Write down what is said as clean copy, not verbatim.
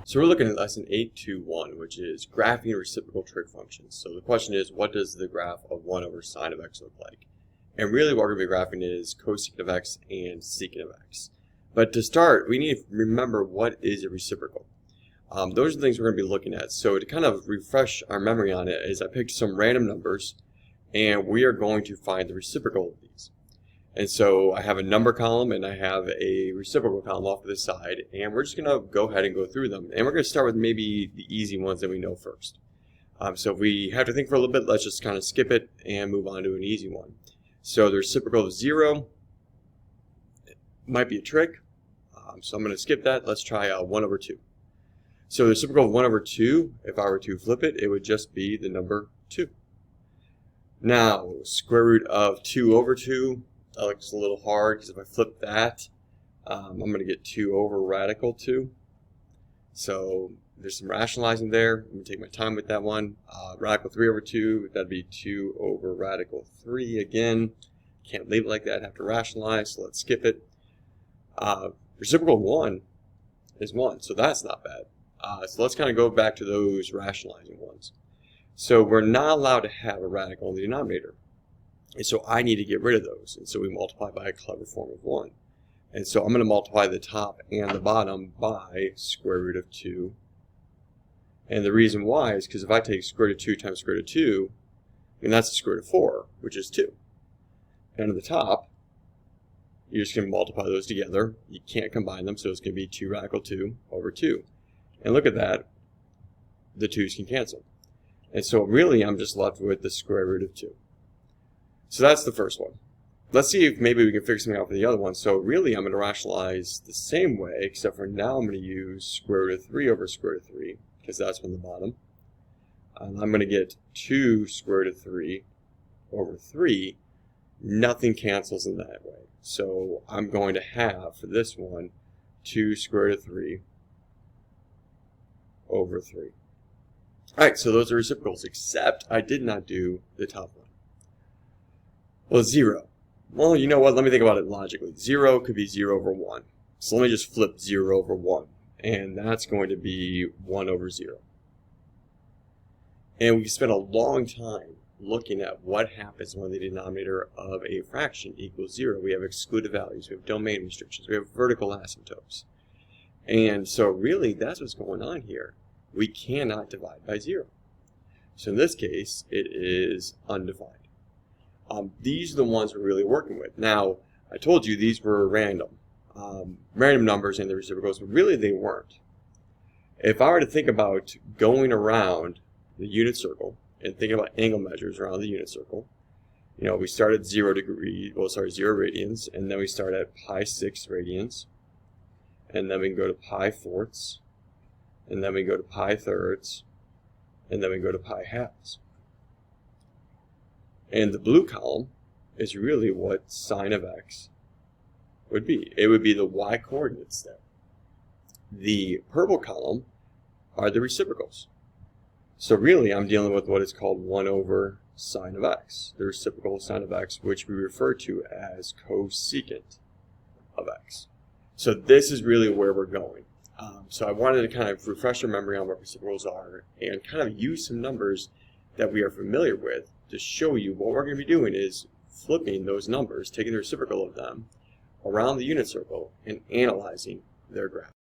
So we're looking at lesson 821, which is graphing reciprocal trig functions. So the question is, what does the graph of 1 over sine of x look like? And really what we're going to be graphing is cosecant of x and secant of x. But to start, we need to remember what is a reciprocal. Those are the things we're going to be looking at. So to kind of refresh our memory on it is I picked some random numbers and we are going to find the reciprocal of these. And so I have a number column and I have a reciprocal column off to the side, and we're just going to go ahead and go through them. And we're going to start with maybe the easy ones that we know first. So if we have to think for a little bit, let's just kind of skip it and move on to an easy one. So the reciprocal of 0 might be a trick. So I'm going to skip that. Let's try 1 over 2. So the reciprocal of 1 over 2, if I were to flip it, it would just be the number 2. Now, square root of 2 over 2. That looks a little hard because if I flip that, I'm going to get 2 over radical 2. So there's some rationalizing there. I'm going to take my time with that one. Radical 3 over 2, that'd be 2 over radical 3 again. Can't leave it like that, have to rationalize, so let's skip it. Reciprocal 1 is 1, so that's not bad. So let's kind of go back to those rationalizing ones. So we're not allowed to have a radical in the denominator. And so I need to get rid of those. And so we multiply by a clever form of 1. And so I'm going to multiply the top and the bottom by square root of 2. And the reason why is because if I take square root of 2 times square root of 2, then that's the square root of 4, which is 2. And at the top, you're just going to multiply those together. You can't combine them, so it's going to be 2 radical 2 over 2. And look at that. The 2's can cancel. And so really I'm just left with the square root of 2. So that's the first one. Let's see if maybe we can figure something out for the other one. So really I'm going to rationalize the same way, except for now I'm going to use square root of 3 over square root of 3, because that's from the bottom. And I'm going to get 2 square root of 3 over 3. Nothing cancels in that way. So I'm going to have, for this one, 2 square root of 3 over 3. Alright, so those are reciprocals, except I did not do the top one. Well, 0. Well, you know what? Let me think about it logically. 0 could be 0 over 1. So let me just flip 0 over 1. And that's going to be 1 over 0. And we spent a long time looking at what happens when the denominator of a fraction equals 0. We have excluded values. We have domain restrictions. We have vertical asymptotes. And so really, that's what's going on here. We cannot divide by 0. So in this case, it is undivided. These are the ones we're really working with. Now, I told you these were random numbers and the reciprocals, but really they weren't. If I were to think about going around the unit circle and thinking about angle measures around the unit circle, you know, we start at 0 radians, and then we start at pi 6 radians, and then we can go to pi fourths, and then we go to pi thirds, and then we go to pi halves. And the blue column is really what sine of x would be. It would be the y coordinates there. The purple column are the reciprocals. So really I'm dealing with what is called 1 over sine of x, the reciprocal of sine of x, which we refer to as cosecant of x. So this is really where we're going. So I wanted to kind of refresh your memory on what reciprocals are and kind of use some numbers that we are familiar with to show you what we're going to be doing is flipping those numbers, taking the reciprocal of them around the unit circle and analyzing their graph.